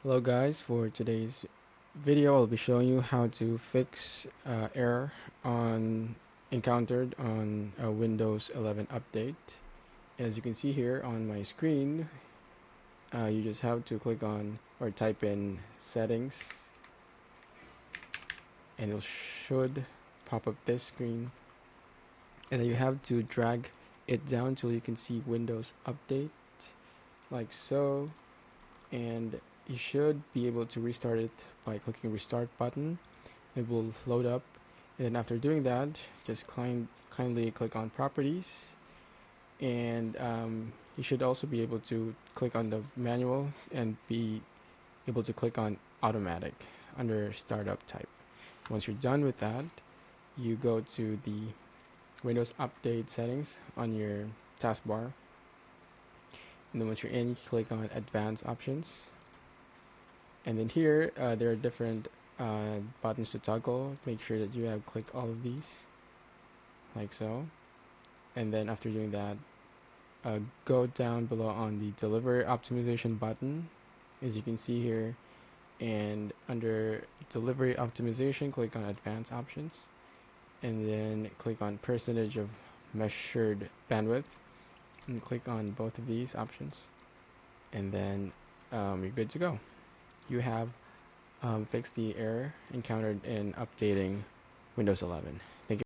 Hello guys, for today's video I'll be showing you how to fix error on encountered on a Windows 11 update. As you can see here on my screen, you just have to click on or type in settings and it should pop up this screen, and then you have to drag it down till you can see Windows update like so, and you should be able to restart it by clicking restart button. It will load up, and then after doing that, just kindly click on properties, and you should also be able to click on the manual and be able to click on automatic under startup type. Once you're done with that, you go to the Windows update settings on your taskbar, and then once you're in, you click on advanced options, and then here there are different buttons to toggle. Make sure that you have clicked all of these like so, and then after doing that, go down below on the delivery optimization button, as you can see here, and under delivery optimization click on advanced options, and then click on percentage of measured bandwidth, and click on both of these options, and then you're good to go. You have fixed the error encountered in updating Windows 11.